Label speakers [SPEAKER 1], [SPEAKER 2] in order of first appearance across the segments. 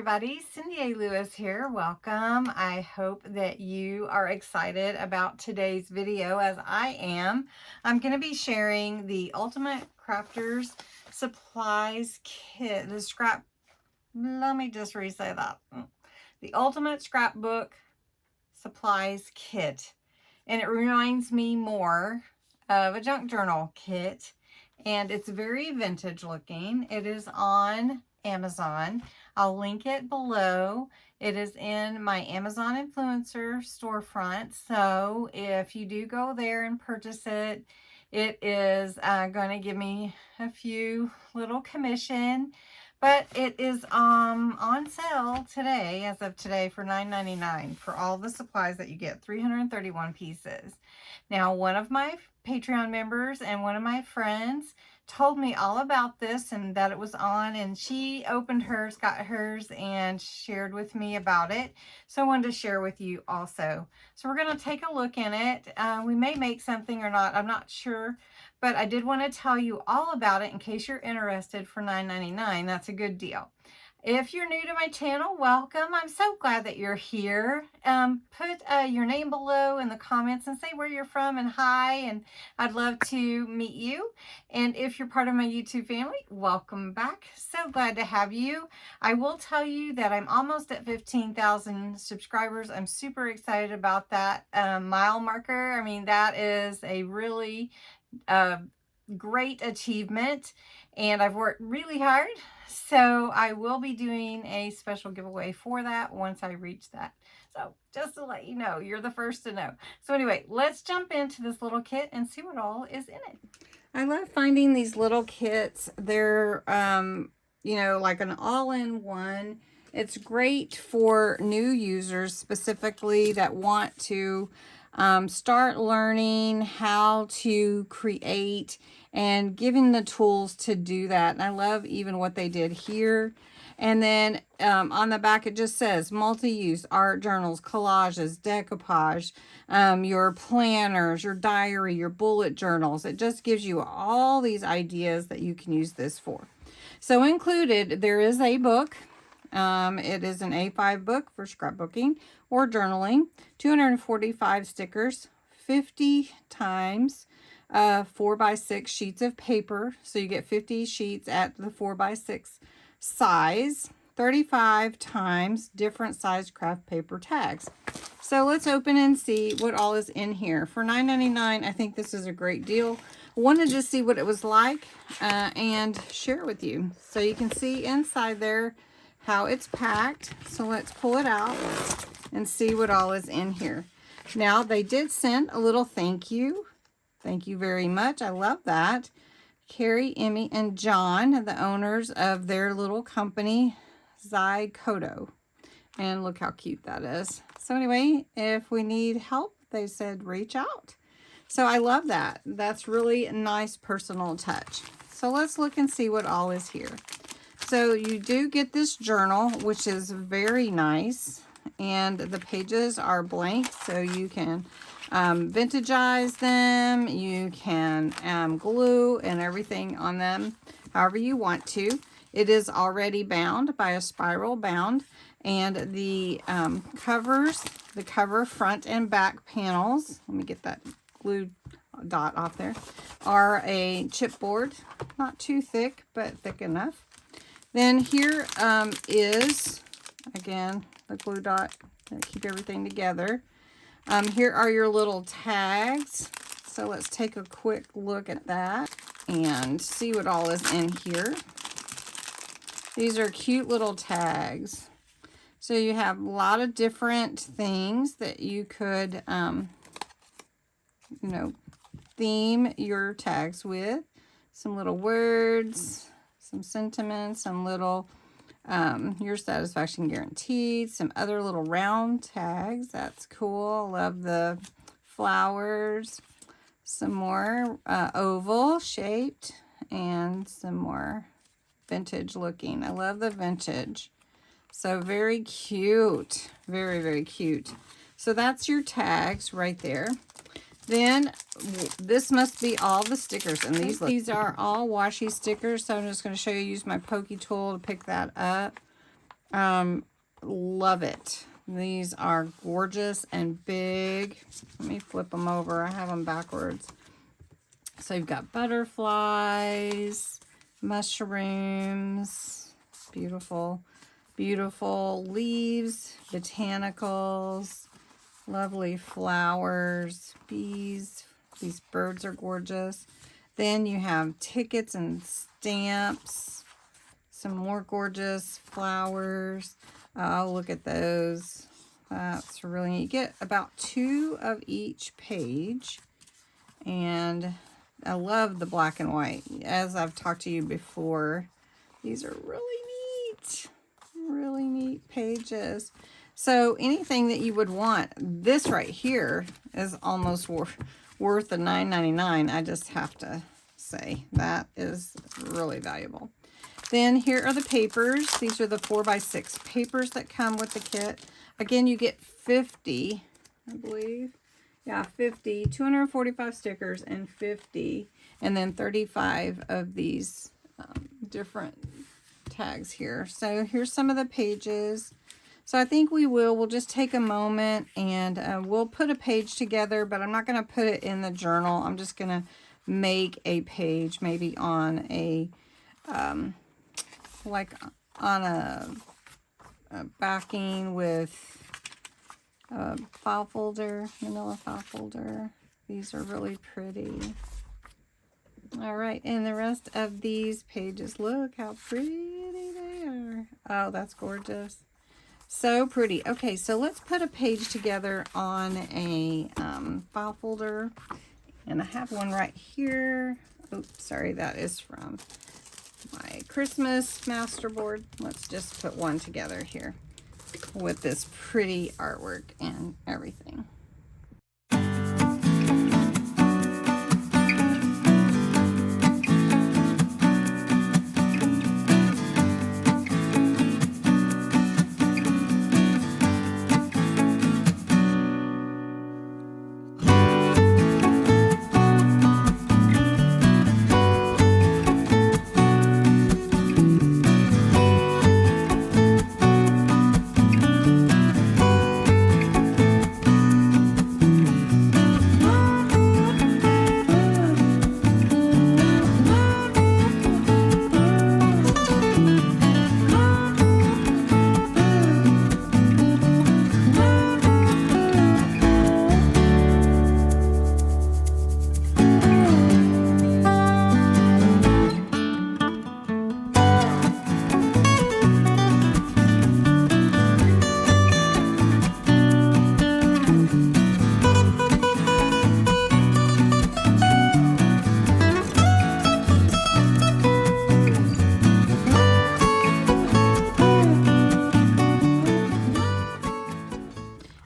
[SPEAKER 1] everybody, Cindy A. Lewis here. Welcome. I hope that you are excited about today's video as I am. I'm going to be sharing the Ultimate Crafters Supplies Kit. Let me just re-say that. The Ultimate Scrapbook Supplies Kit. And it reminds me more of a junk journal kit. And it's very vintage looking. It is on Amazon. I'll link it below. It is in my Amazon influencer storefront. So if you do go there and purchase it, it is going to give me a few little commission. But it is on sale today, as of today, for $9.99 for all the supplies that you get, 331 pieces. Now, one of my Patreon members and one of my friends told me all about this and that it was on, and she opened hers, got hers, and shared with me about it. So I wanted to share with you also. So we're going to take a look in it. We may make something or not, I'm not sure, but I did want to tell you all about it in case you're interested for $9.99. That's a good deal. If you're new to my channel, welcome. I'm so glad that you're here. Put your name below in the comments and say where you're from and hi, and I'd love to meet you. And if you're part of my YouTube family, welcome back. So glad to have you. I will tell you that I'm almost at 15,000 subscribers. I'm super excited about that mile marker. I mean, that is a really great achievement, and I've worked really hard. So I will be doing a special giveaway for that once I reach that. So just to let you know, you're the first to know. So anyway, let's jump into this little kit and see what all is in it. I love finding these little kits. They're, you know, like an all-in-one. It's great for new users specifically that want to start learning how to create and giving the tools to do that. And I love even what they did here. And then on the back, it just says multi-use art journals, collages, decoupage, your planners, your diary, your bullet journals. It just gives you all these ideas that you can use this for. So included, there is a book. It is an A5 book for scrapbooking or journaling, 245 stickers, 50 times 4x6 sheets of paper. So you get 50 sheets at the 4x6 size, 35 times different size craft paper tags. So let's open and see what all is in here. For $9.99, I think this is a great deal. I wanted to see what it was like and share it with you. So you can see inside there how it's packed. So let's pull it out and see what all is in here. Now, they did send a little thank you. Thank you very much. I love that. Carrie, Emmy, and John, the owners of their little company, Zykoto. And look how cute that is. So anyway, if we need help, they said reach out. So I love that. That's really a nice personal touch. So let's look and see what all is here. So you do get this journal, which is very nice. And the pages are blank, so you can vintagize them. You can glue and everything on them however you want to. It is already bound by a spiral bound. And the covers, the cover front and back panels, let me get that glue dot off there, are a chipboard. Not too thick, but thick enough. Then here is, again, the glue dot to keep everything together. Here are your little tags. So let's take a quick look at that and see what all is in here. These are cute little tags. So you have a lot of different things that you could, you know, theme your tags with. Some little words, some sentiments, some little your satisfaction guaranteed, some other little round tags. That's cool. Love the flowers. Some more oval shaped and some more vintage looking. I love the vintage. So very cute. Very, very cute. So that's your tags right there. Then this must be all the stickers, and these are all washi stickers. So I'm just going to show you, use my pokey tool to pick that up. Love it. These are gorgeous and big. Let me flip them over. I have them backwards. So you've got butterflies, mushrooms, beautiful, beautiful leaves, botanicals, lovely flowers, bees. These birds are gorgeous. Then you have tickets and stamps, some more gorgeous flowers. Oh, look at those. That's really neat. You get about 2 of each page. And I love the black and white. As I've talked to you before, these are really neat pages. So anything that you would want, this right here is almost worth the $9.99. I just have to say that is really valuable. Then here are the papers. These are the 4x6 papers that come with the kit. Again, you get 50, I believe. Yeah, 50, 245 stickers and 50, and then 35 of these different tags here. So here's some of the pages. So I think we'll just take a moment and we'll put a page together, but I'm not going to put it in the journal. I'm just going to make a page maybe on a, like on a backing with a file folder, manila file folder. These are really pretty. All right, and the rest of these pages, look how pretty they are. Oh, that's gorgeous. So pretty. Okay, so let's put a page together on a file folder. And I have one right here. Oops, sorry, that is from my Christmas masterboard. Let's just put one together here with this pretty artwork and everything.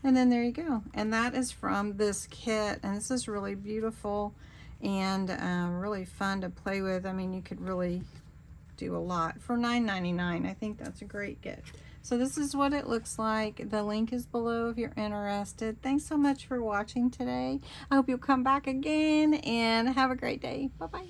[SPEAKER 1] And then there you go. And that is from this kit. And this is really beautiful and really fun to play with. I mean, you could really do a lot. For $9.99, I think that's a great gift. So this is what it looks like. The link is below if you're interested. Thanks so much for watching today. I hope you'll come back again and have a great day. Bye-bye.